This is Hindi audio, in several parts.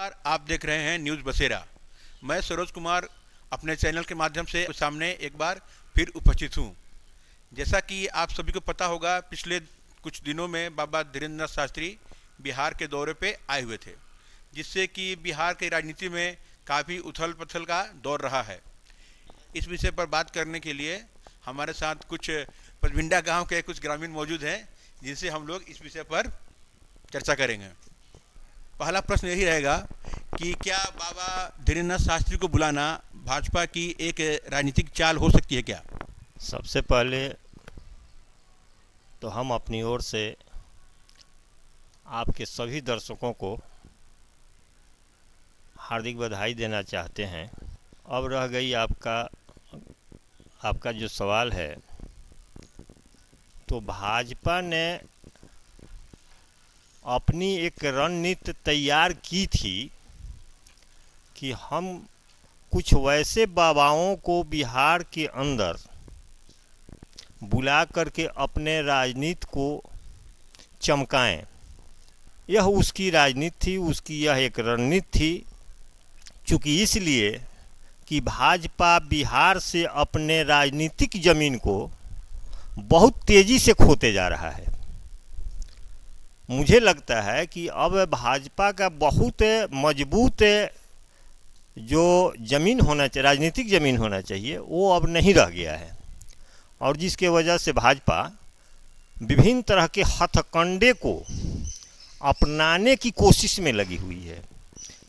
नमस्कार, आप देख रहे हैं न्यूज़ बसेरा। मैं सरोज कुमार अपने चैनल के माध्यम से सामने एक बार फिर उपस्थित हूँ। जैसा कि आप सभी को पता होगा, पिछले कुछ दिनों में बाबा धीरेन्द्र नाथ शास्त्री बिहार के दौरे पे आए हुए थे, जिससे कि बिहार की राजनीति में काफ़ी उथल पुथल का दौर रहा है। इस विषय पर बात करने के लिए हमारे साथ कुछ पचभिंडा गांव के कुछ ग्रामीण मौजूद हैं, जिनसे हम लोग इस विषय पर चर्चा करेंगे। पहला प्रश्न यही रहेगा कि क्या बाबा धीरेन्द्र नाथ शास्त्री को बुलाना भाजपा की एक राजनीतिक चाल हो सकती है क्या? सबसे पहले तो हम अपनी ओर से आपके सभी दर्शकों को हार्दिक बधाई देना चाहते हैं। अब रह गई आपका जो सवाल है, तो भाजपा ने अपनी एक रणनीति तैयार की थी कि हम कुछ वैसे बाबाओं को बिहार के अंदर बुला करके अपने राजनीति को चमकाएं। यह उसकी राजनीति थी, उसकी यह एक रणनीति थी। चूँकि इसलिए कि भाजपा बिहार से अपने राजनीतिक जमीन को बहुत तेज़ी से खोते जा रहा है। मुझे लगता है कि अब भाजपा का बहुत मजबूत जो ज़मीन होना चाहिए, राजनीतिक ज़मीन होना चाहिए, वो अब नहीं रह गया है, और जिसके वजह से भाजपा विभिन्न तरह के हथकंडे को अपनाने की कोशिश में लगी हुई है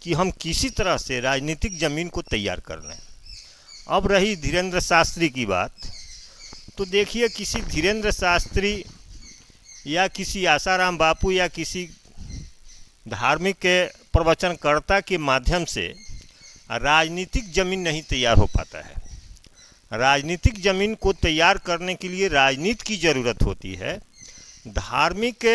कि हम किसी तरह से राजनीतिक ज़मीन को तैयार कर लें। अब रही धीरेन्द्र शास्त्री की बात, तो देखिए, किसी धीरेन्द्र शास्त्री या किसी आसाराम बापू या किसी धार्मिक के प्रवचनकर्ता के माध्यम से राजनीतिक ज़मीन नहीं तैयार हो पाता है। राजनीतिक ज़मीन को तैयार करने के लिए राजनीति की ज़रूरत होती है। धार्मिक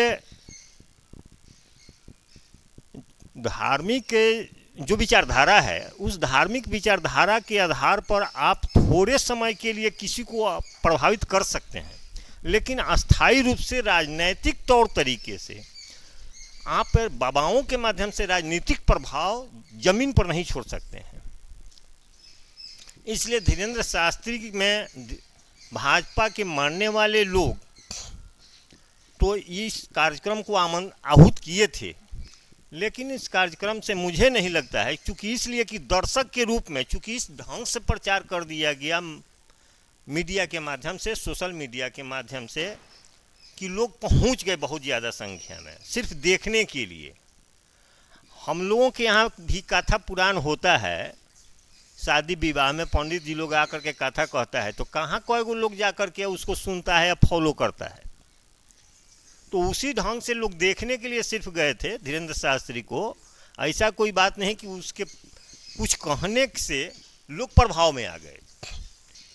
जो विचारधारा है, उस धार्मिक विचारधारा के आधार पर आप थोड़े समय के लिए किसी को प्रभावित कर सकते हैं, लेकिन अस्थायी रूप से राजनीतिक तौर तरीके से आप बाबाओं के माध्यम से राजनीतिक प्रभाव जमीन पर नहीं छोड़ सकते हैं। इसलिए धीरेन्द्र शास्त्री में भाजपा के मानने वाले लोग तो इस कार्यक्रम को आहूत किए थे, लेकिन इस कार्यक्रम से मुझे नहीं लगता है, क्योंकि इसलिए कि दर्शक के रूप में, चूँकि इस ढंग से प्रचार कर दिया गया मीडिया के माध्यम से, सोशल मीडिया के माध्यम से, कि लोग पहुंच गए बहुत ज़्यादा संख्या में सिर्फ देखने के लिए। हम लोगों के यहाँ भी कथा पुराण होता है, शादी विवाह में पंडित जी लोग आकर के कथा कहता है, तो कहाँ कोई को लोग जा कर के उसको सुनता है या फॉलो करता है। तो उसी ढंग से लोग देखने के लिए सिर्फ गए थे धीरेन्द्र शास्त्री को। ऐसा कोई बात नहीं कि उसके कुछ कहने से लोग प्रभाव में आ गए।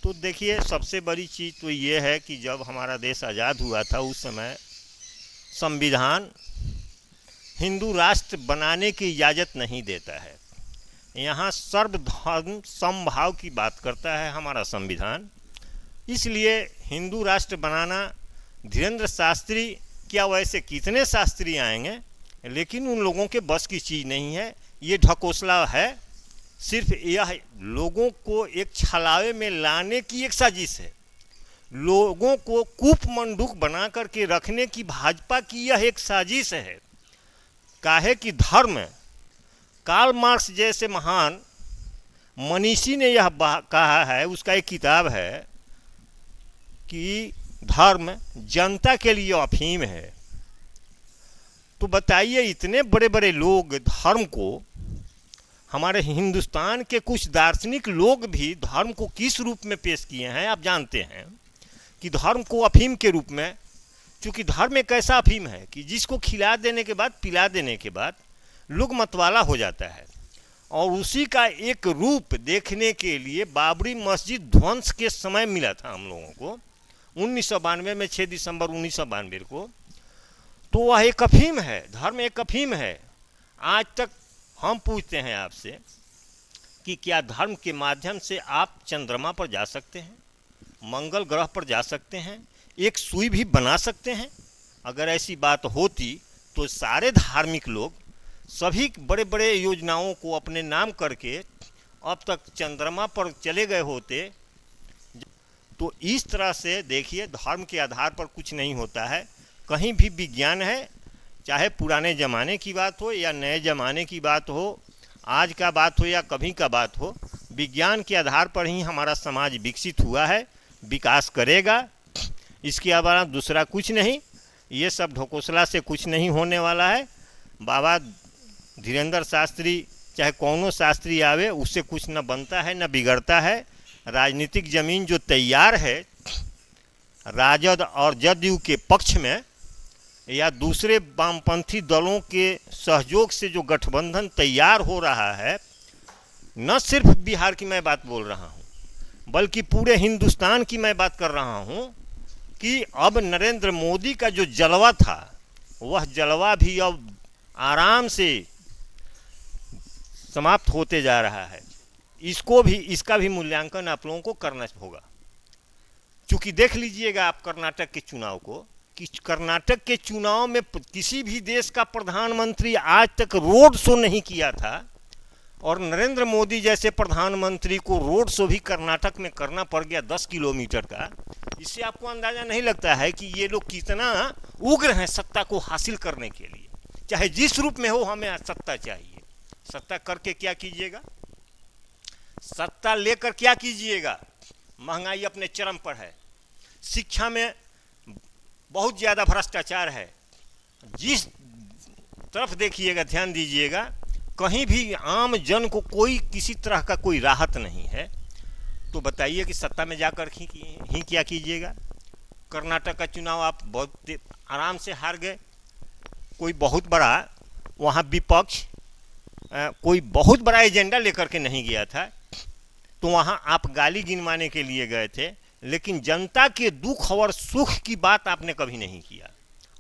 तो देखिए, सबसे बड़ी चीज़ तो ये है कि जब हमारा देश आज़ाद हुआ था, उस समय संविधान हिंदू राष्ट्र बनाने की इजाज़त नहीं देता है। यहाँ सर्वधर्म समभाव की बात करता है हमारा संविधान। इसलिए हिंदू राष्ट्र बनाना, धीरेन्द्र शास्त्री क्या वैसे कितने शास्त्री आएंगे, लेकिन उन लोगों के बस की चीज़ नहीं है। ये ढकोसला है, सिर्फ यह लोगों को एक छलावे में लाने की एक साजिश है। लोगों को कूपमंडूक बना करके रखने की भाजपा की यह एक साजिश है। काहे कि धर्म, कार्ल मार्क्स जैसे महान मनीषी ने यह कहा है, उसका एक किताब है कि धर्म जनता के लिए अफीम है। तो बताइए, इतने बड़े बड़े लोग धर्म को, हमारे हिंदुस्तान के कुछ दार्शनिक लोग भी धर्म को किस रूप में पेश किए हैं। आप जानते हैं कि धर्म को अफीम के रूप में, चूँकि धर्म एक ऐसा अफीम है कि जिसको खिला देने के बाद, पिला देने के बाद लोग मतवाला हो जाता है। और उसी का एक रूप देखने के लिए बाबरी मस्जिद ध्वंस के समय मिला था हम लोगों को 1992 में, 6 दिसंबर 1992 को। तो वह एक अफीम है, धर्म एक अफीम है। आज तक हम पूछते हैं आपसे कि क्या धर्म के माध्यम से आप चंद्रमा पर जा सकते हैं, मंगल ग्रह पर जा सकते हैं, एक सुई भी बना सकते हैं? अगर ऐसी बात होती तो सारे धार्मिक लोग सभी बड़े बड़े योजनाओं को अपने नाम करके अब तक चंद्रमा पर चले गए होते। तो इस तरह से देखिए, धर्म के आधार पर कुछ नहीं होता है। कहीं भी विज्ञान है, चाहे पुराने ज़माने की बात हो या नए ज़माने की बात हो, आज का बात हो या कभी का बात हो, विज्ञान के आधार पर ही हमारा समाज विकसित हुआ है, विकास करेगा। इसके अलावा दूसरा कुछ नहीं। ये सब ढकोसला से कुछ नहीं होने वाला है। बाबा धीरेंद्र शास्त्री चाहे कौनो शास्त्री आवे, उससे कुछ न बनता है न बिगड़ता है। राजनीतिक ज़मीन जो तैयार है राजद और जदयू के पक्ष में या दूसरे वामपंथी दलों के सहयोग से जो गठबंधन तैयार हो रहा है, न सिर्फ बिहार की मैं बात बोल रहा हूँ, बल्कि पूरे हिंदुस्तान की मैं बात कर रहा हूँ कि अब नरेंद्र मोदी का जो जलवा था, वह जलवा भी अब आराम से समाप्त होते जा रहा है। इसका भी मूल्यांकन आप लोगों को करना होगा। चूँकि देख लीजिएगा आप कर्नाटक के चुनाव को, कि कर्नाटक के चुनाव में किसी भी देश का प्रधानमंत्री आज तक रोड शो नहीं किया था, और नरेंद्र मोदी जैसे प्रधानमंत्री को रोड शो भी कर्नाटक में करना पड़ गया 10 किलोमीटर का। इससे आपको अंदाज़ा नहीं लगता है कि ये लोग कितना उग्र हैं सत्ता को हासिल करने के लिए। चाहे जिस रूप में हो, हमें सत्ता चाहिए। सत्ता करके क्या कीजिएगा? सत्ता लेकर क्या कीजिएगा? महंगाई अपने चरम पर है, शिक्षा में बहुत ज़्यादा भ्रष्टाचार है। जिस तरफ देखिएगा, ध्यान दीजिएगा, कहीं भी आम जन को कोई किसी तरह का कोई राहत नहीं है। तो बताइए कि सत्ता में जाकर ही क्या कीजिएगा? कर्नाटक का चुनाव आप बहुत आराम से हार गए। कोई बहुत बड़ा वहाँ विपक्ष कोई बहुत बड़ा एजेंडा लेकर के नहीं गया था। तो वहाँ आप गाली गिनवाने के लिए गए थे, लेकिन जनता के दुख और सुख की बात आपने कभी नहीं किया।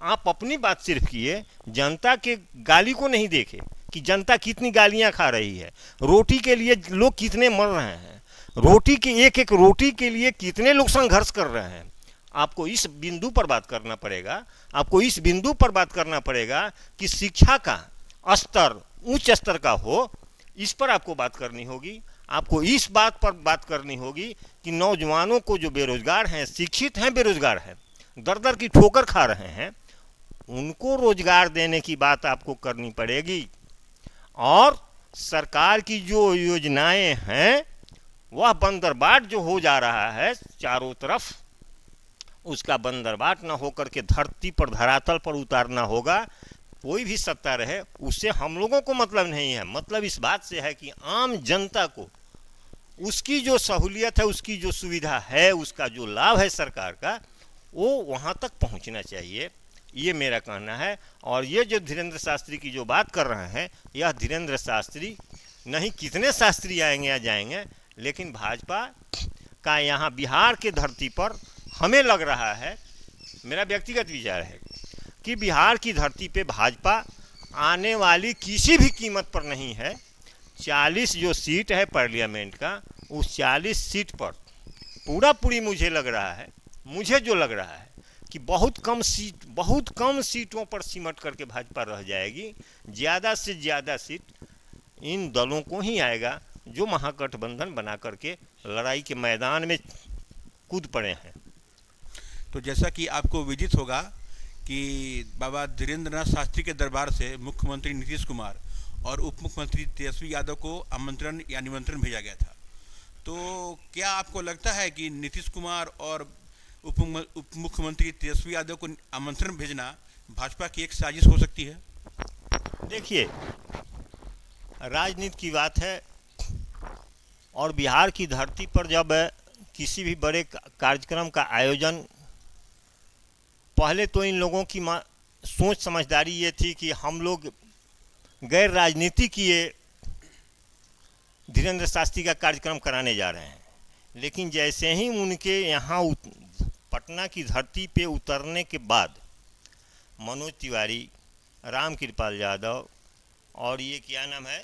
आप अपनी बात सिर्फ किए, जनता के गाली को नहीं देखे कि जनता कितनी गालियां खा रही है, रोटी के लिए लोग कितने मर रहे हैं, रोटी के एक एक रोटी के लिए कितने लोग संघर्ष कर रहे हैं। आपको इस बिंदु पर बात करना पड़ेगा। आपको इस बिंदु पर बात करना पड़ेगा कि शिक्षा का स्तर उच्च स्तर का हो, इस पर आपको बात करनी होगी। आपको इस बात पर बात करनी होगी कि नौजवानों को जो बेरोजगार हैं, शिक्षित हैं बेरोजगार हैं, दर दर की ठोकर खा रहे हैं, उनको रोजगार देने की बात आपको करनी पड़ेगी। और सरकार की जो योजनाएं हैं, वह बंदरबाट जो हो जा रहा है चारों तरफ, उसका बंदरबाट न होकर के धरती पर, धरातल पर उतारना होगा। कोई भी सत्ता रहे, उससे हम लोगों को मतलब नहीं है। मतलब इस बात से है कि आम जनता को उसकी जो सहूलियत है, उसकी जो सुविधा है, उसका जो लाभ है सरकार का, वो वहाँ तक पहुँचना चाहिए। ये मेरा कहना है। और ये जो धीरेंद्र शास्त्री की जो बात कर रहे हैं, यह धीरेंद्र शास्त्री नहीं, कितने शास्त्री आएंगे या जाएंगे, लेकिन भाजपा का यहाँ बिहार के धरती पर हमें लग रहा है, मेरा व्यक्तिगत विचार है कि बिहार की धरती पे भाजपा आने वाली किसी भी कीमत पर नहीं है। 40 जो सीट है पार्लियामेंट का, उस 40 सीट पर पूरी मुझे लग रहा है, मुझे जो लग रहा है कि बहुत कम सीटों पर सिमट करके भाजपा रह जाएगी। ज़्यादा से ज़्यादा सीट इन दलों को ही आएगा जो महागठबंधन बना करके लड़ाई के मैदान में कूद पड़े हैं। तो जैसा कि आपको विदित होगा कि बाबा धीरेंद्रनाथ शास्त्री के दरबार से मुख्यमंत्री नीतीश कुमार और उप मुख्यमंत्री तेजस्वी यादव को आमंत्रण या निमंत्रण भेजा गया था। तो क्या आपको लगता है कि नीतीश कुमार और उप मुख्यमंत्री तेजस्वी यादव को आमंत्रण भेजना भाजपा की एक साजिश हो सकती है? देखिए, राजनीति की बात है, और बिहार की धरती पर जब किसी भी बड़े कार्यक्रम का आयोजन, पहले तो इन लोगों की सोच समझदारी ये थी कि हम लोग गैर राजनीति किए धीरेंद्र शास्त्री का कार्यक्रम कराने जा रहे हैं। लेकिन जैसे ही उनके यहाँ पटना की धरती पे उतरने के बाद मनोज तिवारी, रामकृपाल यादव और ये क्या नाम है,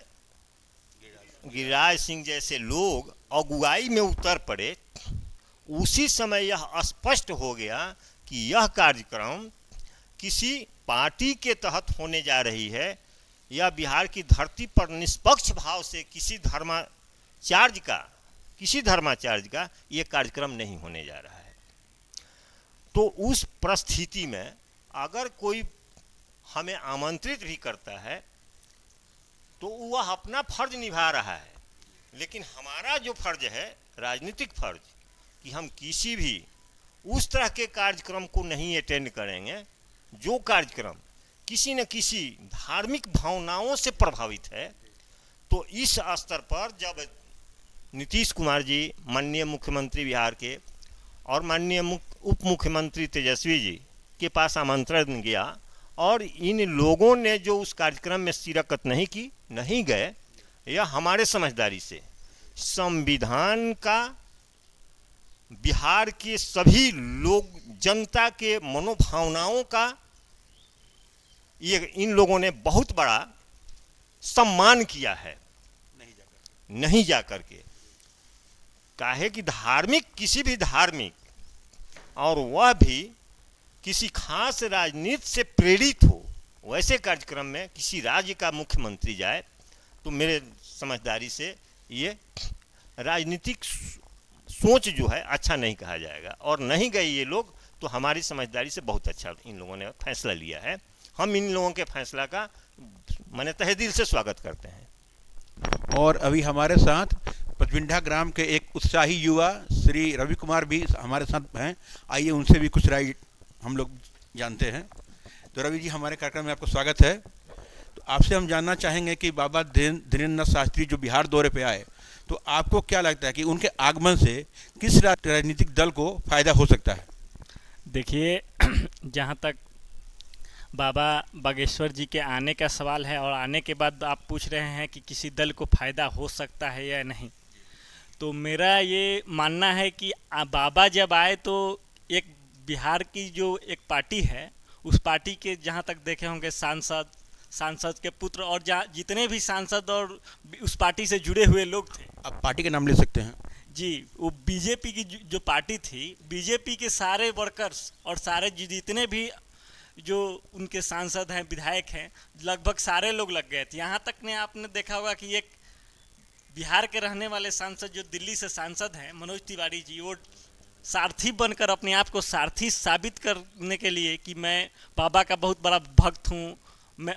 गिरिराज सिंह जैसे लोग अगुवाई में उतर पड़े, उसी समय यह स्पष्ट हो गया कि यह कार्यक्रम किसी पार्टी के तहत होने जा रही है। या बिहार की धरती पर निष्पक्ष भाव से किसी धर्माचार्य का ये कार्यक्रम नहीं होने जा रहा है। तो उस परिस्थिति में अगर कोई हमें आमंत्रित भी करता है तो वह अपना फर्ज निभा रहा है, लेकिन हमारा जो फर्ज है, राजनीतिक फर्ज, कि हम किसी भी उस तरह के कार्यक्रम को नहीं अटेंड करेंगे जो कार्यक्रम किसी न किसी धार्मिक भावनाओं से प्रभावित है। तो इस स्तर पर जब नीतीश कुमार जी, माननीय मुख्यमंत्री बिहार के, और माननीय उप मुख्यमंत्री तेजस्वी जी के पास आमंत्रण गया और इन लोगों ने जो उस कार्यक्रम में शिरकत नहीं गए, यह हमारे समझदारी से संविधान का, बिहार के सभी लोग, जनता के मनोभावनाओं का ये इन लोगों ने बहुत बड़ा सम्मान किया है नहीं जा करके। काहे कि किसी भी धार्मिक, और वह भी किसी खास राजनीति से प्रेरित हो, वैसे कार्यक्रम में किसी राज्य का मुख्यमंत्री जाए तो मेरे समझदारी से ये राजनीतिक सोच जो है अच्छा नहीं कहा जाएगा। और नहीं गए ये लोग तो हमारी समझदारी से बहुत अच्छा इन लोगों ने फैसला लिया है। हम इन लोगों के फैसला का मैंने तहे दिल से स्वागत करते हैं। और अभी हमारे साथ पचविंडा ग्राम के एक उत्साही युवा श्री रवि कुमार भी हमारे साथ हैं। आइए उनसे भी कुछ राय हम लोग जानते हैं। तो रवि जी, हमारे कार्यक्रम में आपको स्वागत है। तो आपसे हम जानना चाहेंगे कि बाबा धीरेन्द्र शास्त्री जो बिहार दौरे पे आए, तो आपको क्या लगता है कि उनके आगमन से किस राजनीतिक दल को फायदा हो सकता है? देखिए, जहाँ तक बाबा बागेश्वर जी के आने का सवाल है और आने के बाद आप पूछ रहे हैं कि किसी दल को फ़ायदा हो सकता है या नहीं, तो मेरा ये मानना है कि बाबा जब आए तो एक बिहार की जो एक पार्टी है, उस पार्टी के जहाँ तक देखे होंगे सांसद के पुत्र और जितने भी सांसद और उस पार्टी से जुड़े हुए लोग थे। आप पार्टी का नाम ले सकते हैं जी। वो बीजेपी की जो पार्टी थी, बीजेपी के सारे वर्कर्स और सारे जितने भी जो उनके सांसद हैं, विधायक हैं, लगभग सारे लोग लग गए थे। यहाँ तक ने आपने देखा होगा कि एक बिहार के रहने वाले सांसद जो दिल्ली से सांसद हैं, मनोज तिवारी जी, वो सारथी बनकर अपने आप को सारथी साबित करने के लिए कि मैं बाबा का बहुत बड़ा भक्त हूँ,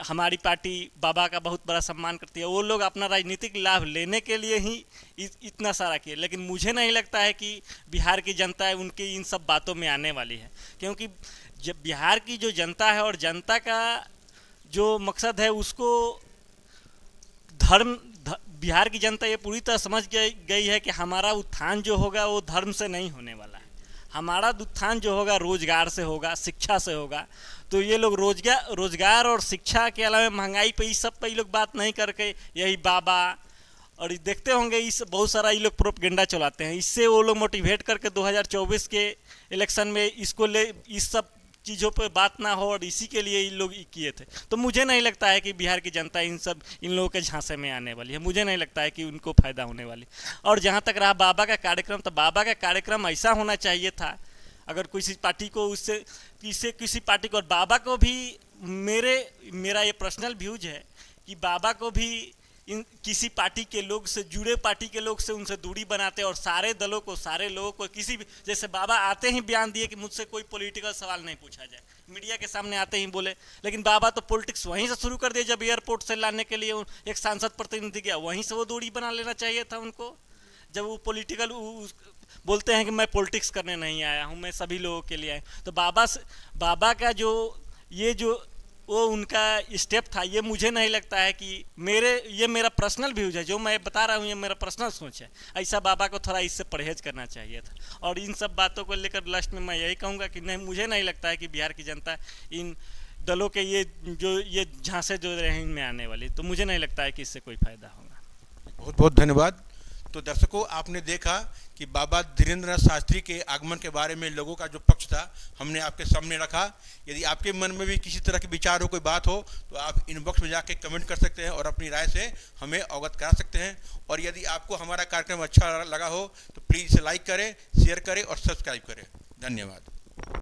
हमारी पार्टी बाबा का बहुत बड़ा सम्मान करती है, वो लोग अपना राजनीतिक लाभ लेने के लिए ही इतना सारा किए। लेकिन मुझे नहीं लगता है कि बिहार की जनता है उनकी इन सब बातों में आने वाली है, क्योंकि जब बिहार की जो जनता है और जनता का जो मकसद है उसको बिहार की जनता ये पूरी तरह समझ गई है कि हमारा उत्थान जो होगा वो धर्म से नहीं होने वाला है। हमारा उत्थान जो होगा रोजगार से होगा, शिक्षा से होगा। तो ये लोग रोजगार और शिक्षा के अलावा महंगाई पे इस सब पे ये लोग बात नहीं करके यही बाबा, और देखते होंगे इस बहुत सारा ये लोग प्रोपेगेंडा चलाते हैं। इससे वो लोग मोटिवेट करके 2024 के इलेक्शन में इसको ले, इस सब चीज़ों पर बात ना हो, और इसी के लिए इन लोग किए थे। तो मुझे नहीं लगता है कि बिहार की जनता इन लोगों के झांसे में आने वाली है। मुझे नहीं लगता है कि उनको फ़ायदा होने वाली। और जहाँ तक रहा बाबा का कार्यक्रम, तो बाबा का कार्यक्रम ऐसा होना चाहिए था, अगर किसी पार्टी को उससे किसी पार्टी को, और बाबा को भी मेरा ये पर्सनल व्यूज है कि बाबा को भी किसी पार्टी के लोग से जुड़े, पार्टी के लोग से उनसे दूरी बनाते, और सारे दलों को, सारे लोगों को किसी भी, जैसे बाबा आते ही बयान दिए कि मुझसे कोई पॉलिटिकल सवाल नहीं पूछा जाए, मीडिया के सामने आते ही बोले। लेकिन बाबा तो पॉलिटिक्स वहीं से शुरू कर दिए, जब एयरपोर्ट से लाने के लिए एक सांसद प्रतिनिधि गया, वहीं से वो दूरी बना लेना चाहिए था उनको। जब वो पॉलिटिकल बोलते हैं कि मैं पॉलिटिक्स करने नहीं आया हूँ, मैं सभी लोगों के लिए आया। तो बाबा का जो वो उनका स्टेप था, ये मुझे नहीं लगता है कि ये मेरा पर्सनल व्यूज है, जो मैं बता रहा हूँ ये मेरा पर्सनल सोच है। ऐसा बाबा को थोड़ा इससे परहेज करना चाहिए था। और इन सब बातों को लेकर लास्ट में मैं यही कहूँगा कि नहीं, मुझे नहीं लगता है कि बिहार की जनता इन दलों के ये झांसे जो रहे इनमें आने वाली, तो मुझे नहीं लगता है कि इससे कोई फायदा होगा। बहुत बहुत धन्यवाद। तो दर्शकों, आपने देखा कि बाबा धीरेन्द्र शास्त्री के आगमन के बारे में लोगों का जो पक्ष था हमने आपके सामने रखा। यदि आपके मन में भी किसी तरह के विचार हो, कोई बात हो, तो आप इनबॉक्स में जाके कमेंट कर सकते हैं और अपनी राय से हमें अवगत करा सकते हैं। और यदि आपको हमारा कार्यक्रम अच्छा लगा हो तो प्लीज़ इसे लाइक करें, शेयर करें और सब्सक्राइब करें। धन्यवाद।